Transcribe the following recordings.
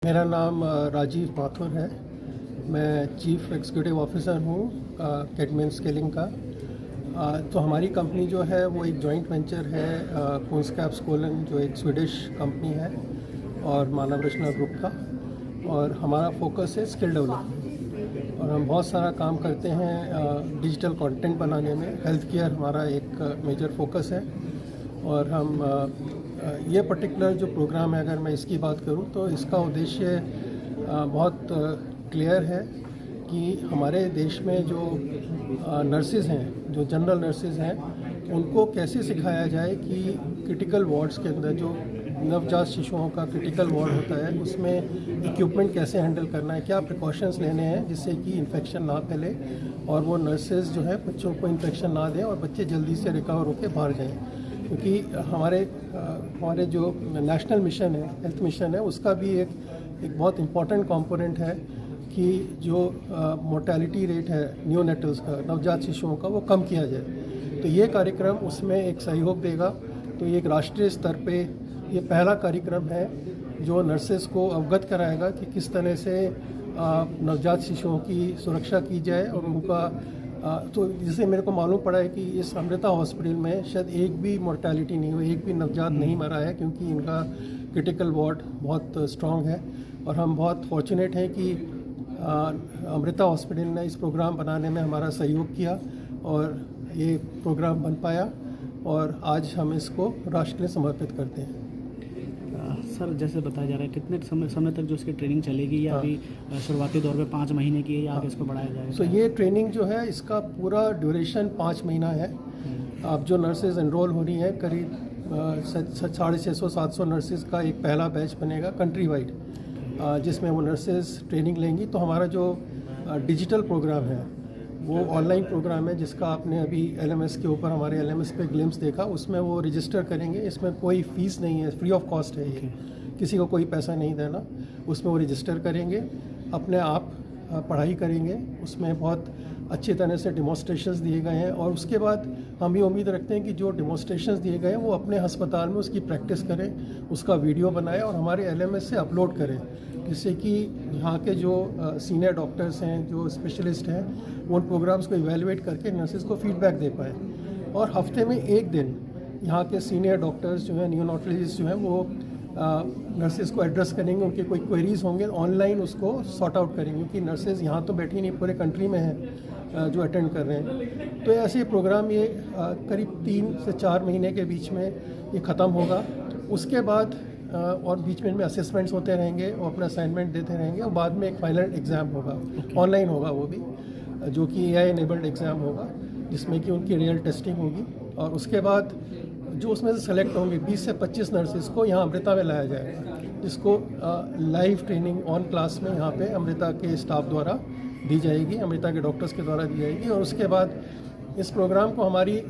मेरा नाम राजीव माथुर है। मैं चीफ एग्जीक्यूटिव ऑफिसर हूँ कैडमेन स्केलिंग का। तो हमारी कंपनी जो है वो एक जॉइंट वेंचर है कुंस्कैप्सकोलन, जो एक स्वीडिश कंपनी है, और मानव रचना ग्रुप का। और हमारा फोकस है स्किल डेवलपमेंट, और हम बहुत सारा काम करते हैं डिजिटल कंटेंट बनाने में। हेल्थ केयर हमारा एक मेजर फोकस है। और हम ये पर्टिकुलर जो प्रोग्राम है, अगर मैं इसकी बात करूं तो इसका उद्देश्य बहुत क्लियर है कि हमारे देश में जो नर्सेज हैं, जो जनरल नर्सेज हैं, उनको कैसे सिखाया जाए कि क्रिटिकल वार्ड्स के अंदर जो नवजात शिशुओं का क्रिटिकल वार्ड होता है उसमें इक्विपमेंट कैसे हैंडल करना है, क्या प्रिकॉशंस लेने हैं जिससे कि इन्फेक्शन ना फैले और वो नर्सेज जो है बच्चों को इन्फेक्शन ना दें और बच्चे जल्दी से रिकवर होकर बाहर जाएँ। क्योंकि हमारे जो नेशनल मिशन है, हेल्थ मिशन है, उसका भी एक बहुत इम्पॉर्टेंट कंपोनेंट है कि जो मोर्टेलिटी रेट है नियोनेटल्स का, नवजात शिशुओं का, वो कम किया जाए। तो ये कार्यक्रम उसमें एक सहयोग देगा। तो ये एक राष्ट्रीय स्तर पे ये पहला कार्यक्रम है जो नर्सेस को अवगत कराएगा कि किस तरह से नवजात शिशुओं की सुरक्षा की जाए। और उनका तो जिससे मेरे को मालूम पड़ा है कि इस अमृता हॉस्पिटल में शायद एक भी मोर्टेलिटी नहीं हुई, एक भी नवजात नहीं मरा है, क्योंकि इनका क्रिटिकल वार्ड बहुत स्ट्रॉन्ग है। और हम बहुत फॉर्चुनेट हैं कि अमृता हॉस्पिटल ने इस प्रोग्राम बनाने में हमारा सहयोग किया और ये प्रोग्राम बन पाया, और आज हम इसको राष्ट्र के लिए समर्पित करते हैं। सर, जैसे बताया जा रहा है, कितने समय तक जो इसकी ट्रेनिंग चलेगी, या अभी शुरुआती दौर में 5 महीने की है, या आगे इसको बढ़ाया जाएगा? तो ये ट्रेनिंग जो है इसका पूरा ड्यूरेशन 5 महीना है। अब जो नर्सेज एनरोल हो रही हैं, करीब 650-700 नर्सेज का एक पहला बैच बनेगा कंट्री वाइड, जिसमें वो नर्सेज ट्रेनिंग लेंगी। तो हमारा जो डिजिटल प्रोग्राम है वो ऑनलाइन प्रोग्राम है, जिसका आपने अभी LMS के ऊपर, हमारे LMS पे ग्लिम्स देखा, उसमें वो रजिस्टर करेंगे। इसमें कोई फ़ीस नहीं है, फ्री ऑफ कॉस्ट है ये, किसी को कोई पैसा नहीं देना। उसमें वो रजिस्टर करेंगे, अपने आप पढ़ाई करेंगे। उसमें बहुत अच्छी तरह से डिमॉन्स्ट्रेशंस दिए गए हैं, और उसके बाद हम ये उम्मीद रखते हैं कि जो डिमॉन्स्ट्रेशंस दिए गए हैं वो अपने अस्पताल में उसकी प्रैक्टिस करें, उसका वीडियो बनाएं और हमारे LMS से अपलोड करें, जिससे कि यहाँ के जो सीनियर डॉक्टर्स हैं, जो स्पेशलिस्ट हैं, वो उन प्रोग्राम्स को इवेलुएट करके नर्सेज को फीडबैक दे पाएँ। और हफ्ते में एक दिन यहाँ के सीनियर डॉक्टर्स जो हैं, नियोनेटोलॉजिस्ट जो हैं, वो नर्सेज को एड्रेस करेंगे। उनके कोई क्वेरीज होंगे ऑनलाइन उसको सॉर्ट आउट करेंगे, क्योंकि नर्सेज यहाँ तो बैठी नहीं, पूरे कंट्री में हैं जो अटेंड कर रहे हैं। तो ऐसे प्रोग्राम ये करीब 3 से 4 महीने के बीच में ये ख़त्म होगा। उसके बाद और बीच में इनमें असेसमेंट्स होते रहेंगे और अपना असाइनमेंट देते रहेंगे, और बाद में एक फाइनल एग्ज़ाम होगा, ऑनलाइन होगा वो भी, जो कि AI एनेबल्ड एग्ज़ाम होगा, जिसमें कि उनकी रियल टेस्टिंग होगी। और उसके बाद जो उसमें से सेलेक्ट होंगे 20 से 25 नर्सेज को यहाँ अमृता में लाया जाएगा, जिसको लाइव ट्रेनिंग ऑन क्लास में यहाँ पे अमृता के स्टाफ द्वारा दी जाएगी, अमृता के डॉक्टर्स के द्वारा दी जाएगी। और उसके बाद इस प्रोग्राम को, हमारी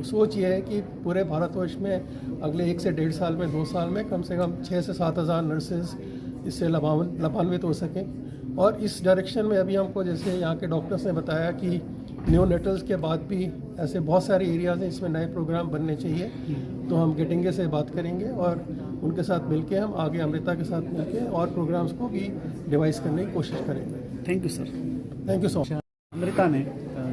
सोच ये है कि पूरे भारतवर्ष में अगले 1 से 1.5 साल में, 2 साल में कम से कम 6 से 7 हज़ार नर्सेज इससे लाभान्वित हो सकें। और इस डायरेक्शन में अभी हमको, जैसे यहाँ के डॉक्टर्स ने बताया, कि नियोनेटल्स के बाद भी ऐसे बहुत सारे एरियाज़ हैं इसमें नए प्रोग्राम बनने चाहिए। तो हम गेटिंगे से बात करेंगे और उनके साथ मिलके हम आगे अमृता के साथ मिलके और प्रोग्राम्स को भी डिवाइस करने की कोशिश करेंगे। Thank you sir. Thank you so much. Amrita ने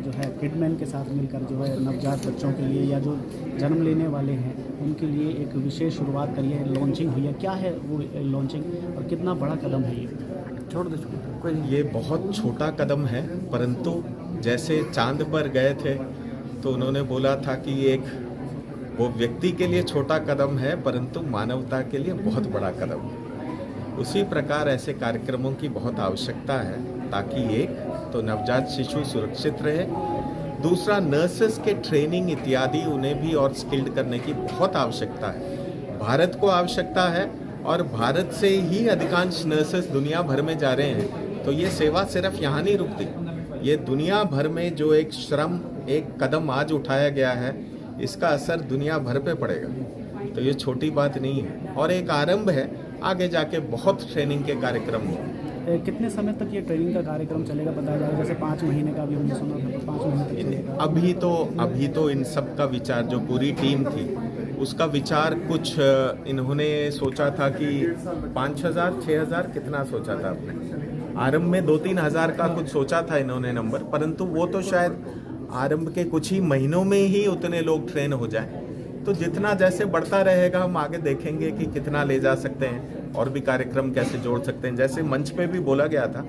जो है किडमैन के साथ मिलकर जो है नवजात बच्चों के लिए, या जो जन्म लेने वाले हैं, उनके लिए एक विशेष शुरुआत करी है, लॉन्चिंग हुई है। क्या है वो लॉन्चिंग, और कितना बड़ा कदम है ये? छोड़ दो कोई। ये बहुत छोटा कदम है, परंतु जैसे चांद पर गए थे तो उन्होंने बोला था कि एक वो व्यक्ति के लिए छोटा कदम है, परंतु मानवता के लिए बहुत बड़ा कदम है। उसी प्रकार ऐसे कार्यक्रमों की बहुत आवश्यकता है, ताकि एक तो नवजात शिशु सुरक्षित रहे, दूसरा नर्सेस के ट्रेनिंग इत्यादि उन्हें भी और स्किल्ड करने की बहुत आवश्यकता है। भारत को आवश्यकता है, और भारत से ही अधिकांश नर्सेस दुनिया भर में जा रहे हैं। तो ये सेवा सिर्फ यहाँ नहीं रुकती, ये दुनिया भर में जो एक श्रम, एक कदम आज उठाया गया है, इसका असर दुनिया भर पे पड़ेगा। तो ये छोटी बात नहीं है, और एक आरंभ है, आगे जाके बहुत ट्रेनिंग के कार्यक्रम होंगे। कितने समय तक ये ट्रेनिंग का कार्यक्रम चलेगा, बताया जा रहा है? जैसे 5 महीने का भी हमने सुना था, तो 5 महीने तक चलेगा। अभी तो इन सब का विचार, जो पूरी टीम थी उसका विचार कुछ इन्होंने सोचा था कि 5,000 6,000 कितना सोचा था आपने? आरंभ में 2-3 हज़ार का कुछ सोचा था इन्होंने नंबर, परंतु वो तो शायद आरंभ के कुछ ही महीनों में ही उतने लोग ट्रेन हो जाए। तो जितना जैसे बढ़ता रहेगा हम आगे देखेंगे कि कितना ले जा सकते हैं और भी कार्यक्रम कैसे जोड़ सकते हैं। जैसे मंच पे भी बोला गया था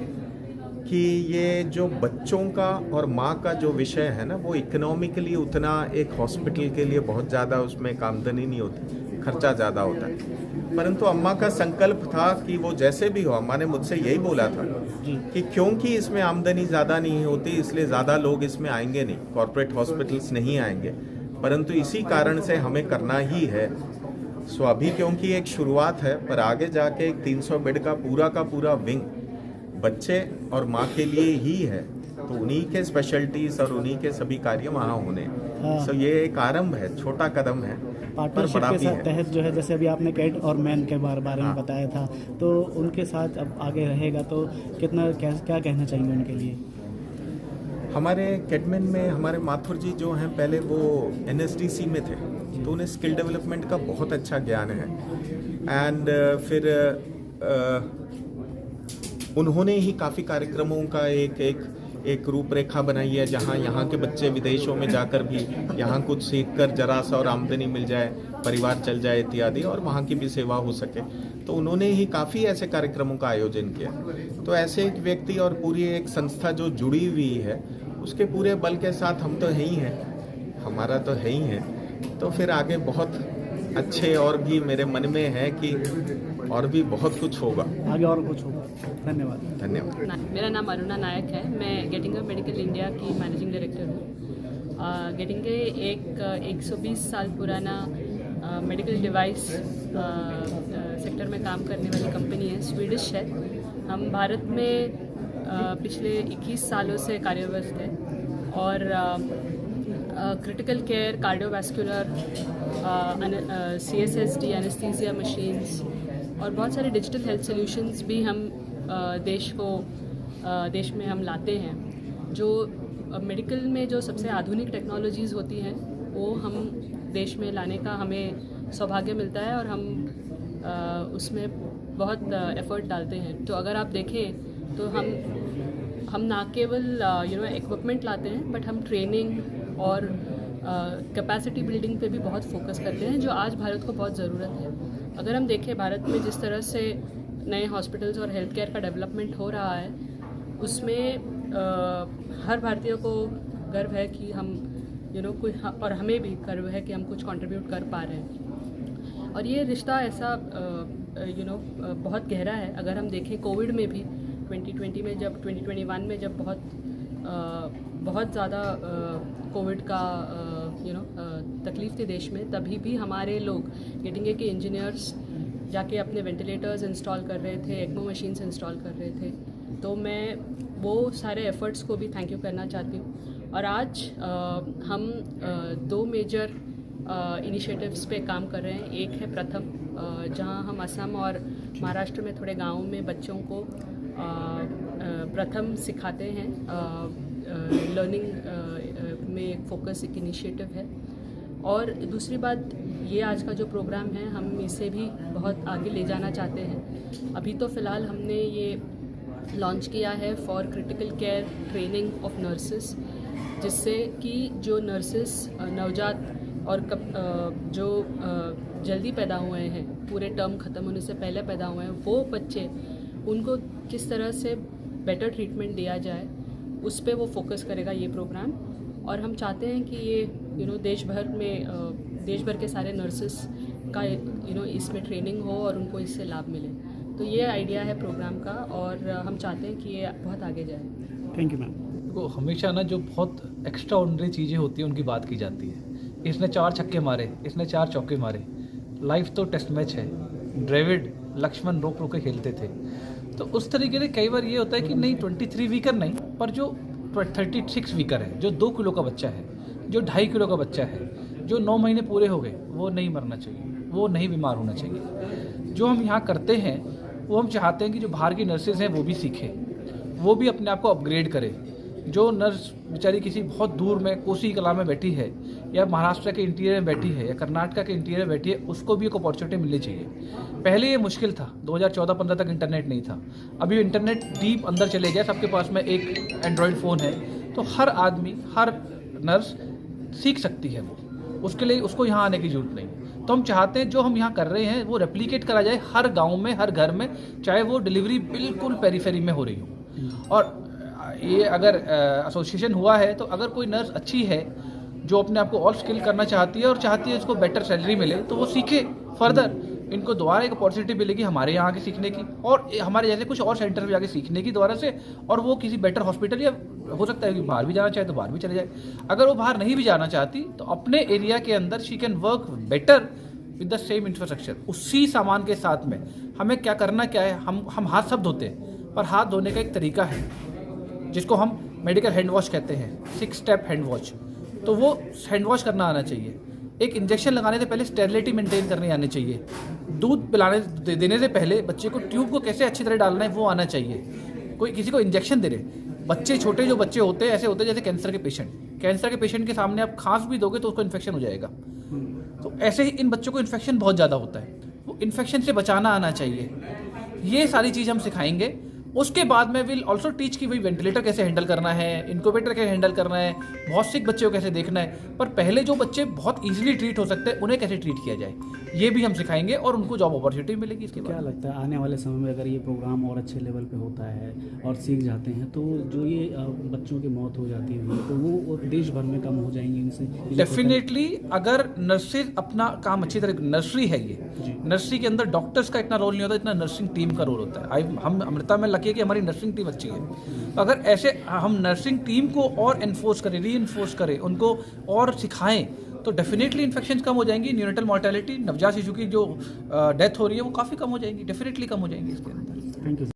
कि ये जो बच्चों का और माँ का जो विषय है ना, वो इकोनॉमिकली उतना एक हॉस्पिटल के लिए बहुत ज़्यादा उसमें आमदनी नहीं होती, खर्चा ज़्यादा होता है। परंतु अम्मा का संकल्प था कि वो जैसे भी हो, अम्मा ने मुझसे यही बोला था कि क्योंकि इसमें आमदनी ज़्यादा नहीं होती इसलिए ज़्यादा लोग इसमें आएंगे नहीं, कॉर्पोरेट हॉस्पिटल्स नहीं आएंगे, परंतु इसी कारण से हमें करना ही है। सो अभी क्योंकि एक शुरुआत है, पर आगे जाके एक 300 बेड का पूरा विंग बच्चे और माँ के लिए ही है, तो उन्हीं के स्पेशलिटीज और उन्हीं के सभी कार्य वहाँ होने। सो ये एक आरंभ है, छोटा कदम है, पार्टनरशिप के साथ तहत जो है, जैसे अभी आपने कैट और मैन के बारे में बताया था, तो उनके साथ अब आगे रहेगा तो कितना क्या कहना चाहिए उनके लिए? हमारे कैटमैन में हमारे माथुर जी जो हैं, पहले वो NSDC में थे, तो उन्हें स्किल डेवलपमेंट का बहुत अच्छा ज्ञान है। एंड फिर उन्होंने ही काफ़ी कार्यक्रमों का एक रूपरेखा बनाई है, जहाँ यहाँ के बच्चे विदेशों में जाकर भी यहाँ कुछ सीखकर जरा सा और आमदनी मिल जाए, परिवार चल जाए इत्यादि, और वहाँ की भी सेवा हो सके। तो उन्होंने ही काफ़ी ऐसे कार्यक्रमों का आयोजन किया। तो ऐसे एक व्यक्ति और पूरी एक संस्था जो जुड़ी हुई है, उसके पूरे बल के साथ हम तो है ही हैं, हमारा तो है ही है। तो फिर आगे बहुत अच्छे और भी मेरे मन में है कि और भी बहुत कुछ होगा, आगे और कुछ होगा। धन्यवाद। मेरा नाम अरुणा नायक है, मैं गेटिंगे मेडिकल इंडिया की मैनेजिंग डायरेक्टर हूँ। गेटिंगे एक 120 साल पुराना मेडिकल डिवाइस सेक्टर में काम करने वाली कंपनी है, स्वीडिश है। हम भारत में पिछले 21 सालों से कार्यरत हैं और critical care, cardiovascular, CSSD, anaesthesia machines और बहुत सारे डिजिटल हेल्थ सॉल्यूशंस भी हम देश में हम लाते हैं। जो मेडिकल में जो सबसे आधुनिक टेक्नोलॉजीज़ होती हैं वो हम देश में लाने का हमें सौभाग्य मिलता है और हम उसमें बहुत एफर्ट डालते हैं। तो अगर आप देखें तो हम ना केवल इक्विपमेंट लाते हैं, बट हम ट्रेनिंग और कैपेसिटी बिल्डिंग पे भी बहुत फोकस करते हैं, जो आज भारत को बहुत ज़रूरत है। अगर हम देखें भारत में जिस तरह से नए हॉस्पिटल्स और हेल्थ केयर का डेवलपमेंट हो रहा है, उसमें हर भारतीय को गर्व है कि हम कुछ, और हमें भी गर्व है कि हम कुछ कंट्रीब्यूट कर पा रहे हैं। और ये रिश्ता ऐसा बहुत गहरा है। अगर हम देखें कोविड में भी 2021 में जब बहुत ज़्यादा कोविड का तकलीफ थी देश में, तभी भी हमारे लोग गेटिंगे के इंजीनियर्स जाके अपने वेंटिलेटर्स इंस्टॉल कर रहे थे, एक्मो मशीन्स इंस्टॉल कर रहे थे। तो मैं वो सारे एफ़र्ट्स को भी थैंक यू करना चाहती हूँ। और आज हम 2 मेजर इनिशिएटिव्स पे काम कर रहे हैं। एक है प्रथम, जहाँ हम असम और महाराष्ट्र में थोड़े गाँवों में बच्चों को प्रथम सिखाते हैं। लर्निंग में एक फोकस, एक इनिशिएटिव है। और दूसरी बात, ये आज का जो प्रोग्राम है, हम इसे भी बहुत आगे ले जाना चाहते हैं। अभी तो फ़िलहाल हमने ये लॉन्च किया है for critical care training of nurses, जिससे कि जो नर्सेस नवजात और जो जल्दी पैदा हुए हैं, पूरे टर्म ख़त्म होने से पहले पैदा हुए हैं, वो बच्चे, उनको किस तरह से बेटर ट्रीटमेंट दिया जाए, उस पे वो फोकस करेगा ये प्रोग्राम। और हम चाहते हैं कि ये देश भर के सारे नर्सेस का इसमें ट्रेनिंग हो और उनको इससे लाभ मिले। तो ये आइडिया है प्रोग्राम का, और हम चाहते हैं कि ये बहुत आगे जाए। Thank you ma'am. को हमेशा ना जो बहुत एक्स्ट्रा ऑर्डिनरी चीज़ें होती हैं उनकी बात की जाती है। इसने 4 छक्के मारे, इसने 4 चौके मारे। लाइफ तो टेस्ट मैच है। ड्रेविड, लक्ष्मण रोक रोक के खेलते थे। तो उस तरीके से कई बार ये होता है कि नहीं 23 वीकर नहीं, पर जो 36 वीकर है, जो 2 किलो का बच्चा है, जो 2.5 किलो का बच्चा है, जो 9 महीने पूरे हो गए, वो नहीं मरना चाहिए, वो नहीं बीमार होना चाहिए। जो हम यहाँ करते हैं वो हम चाहते हैं कि जो बाहर की नर्सेज हैं वो भी सीखें, वो भी अपने आप को अपग्रेड करें, जो नर्स बेचारी किसी बहुत दूर में कोसी कला में बैठी है, या महाराष्ट्र के इंटीरियर में बैठी है, या कर्नाटक के इंटीरियर में बैठी है, उसको भी एक अपॉर्चुनिटी मिलनी चाहिए। पहले ये मुश्किल था, 2014-15 तक इंटरनेट नहीं था। अभी इंटरनेट डीप अंदर चले गया, सबके पास में एक एंड्रॉयड फ़ोन है, तो हर आदमी, हर नर्स सीख सकती है वो, उसके लिए उसको यहाँ आने की ज़रूरत नहीं। तो हम चाहते हैं जो हम यहाँ कर रहे हैं वो रेप्लिकेट करा जाए हर गांव में, हर घर में, चाहे वो डिलीवरी बिल्कुल पेरीफेरी में हो रही हो। और ये अगर एसोसिएशन हुआ है तो अगर कोई नर्स अच्छी है जो अपने आप को और स्किल करना चाहती है और चाहती है उसको बेटर सैलरी मिले, तो वो सीखे फर्दर। इनको दोबारा एक अपॉर्चुनिटी मिलेगी हमारे यहाँ आके सीखने की, और हमारे जैसे कुछ और सेंटर में जाके सीखने की दोबारा से, और वो किसी बेटर हॉस्पिटल, या हो सकता है कि बाहर भी जाना चाहे तो बाहर भी चले जाए। अगर वो बाहर नहीं भी जाना चाहती तो अपने एरिया के अंदर she can work better with the same infrastructure. उसी सामान के साथ में हमें क्या करना क्या है, हम हाथ सब धोते हैं, पर हाथ धोने का एक तरीका है जिसको हम मेडिकल हैंड वॉश कहते हैं, 6 स्टेप हैंड वॉश। तो वो हैंड वॉश करना आना चाहिए। एक इंजेक्शन लगाने से पहले स्टेरिलिटी मेंटेन करनी आनी चाहिए। दूध पिलाने देने से पहले बच्चे को ट्यूब को कैसे अच्छी तरह डालना है वो आना चाहिए। कोई किसी को इंजेक्शन दे रहे, बच्चे छोटे जो बच्चे होते हैं ऐसे होते हैं जैसे कैंसर के पेशेंट के सामने आप खांस भी दोगे तो उसको इन्फेक्शन हो जाएगा। तो ऐसे ही इन बच्चों को इन्फेक्शन बहुत ज़्यादा होता है, वो इन्फेक्शन से बचाना आना चाहिए। ये सारी चीज़ हम सिखाएंगे। उसके बाद में विल ऑल्सो टीच कि भाई वेंटिलेटर कैसे हैंडल करना है, इनक्यूबेटर कैसे हैंडल करना है, बहुत सिक बच्चों को कैसे देखना है। पर पहले जो बच्चे बहुत इजीली ट्रीट हो सकते हैं उन्हें कैसे ट्रीट किया जाए, ये भी हम सिखाएंगे और उनको जॉब अपॉर्चुनिटी मिलेगी। इसके क्या बाद लगता है आने वाले समय में अगर ये प्रोग्राम और अच्छे लेवल पे होता है और सीख जाते हैं तो जो ये बच्चों की मौत हो जाती है तो वो देश भर में कम हो जाएंगी इनसे? डेफिनेटली अगर नर्सेज अपना काम अच्छी तरह, नर्सरी है ये, नर्सरी के अंदर डॉक्टर्स का इतना रोल नहीं होता जितना नर्सिंग टीम का रोल होता है। हम अमृता में लकी है कि हमारी नर्सिंग टीम अच्छी है। तो अगर ऐसे हम नर्सिंग टीम को और एनफोर्स करें, री इन्फोर्स करें, उनको और सिखाएं, तो डेफिनेटली इन्फेक्शन कम हो जाएंगी। न्यूनेटल मॉर्टेलिटी, नवजात शिशु की जो डेथ हो रही है वो काफ़ी कम हो जाएंगी, डेफिनेटली कम हो जाएंगी इसके अंदर। Thank you.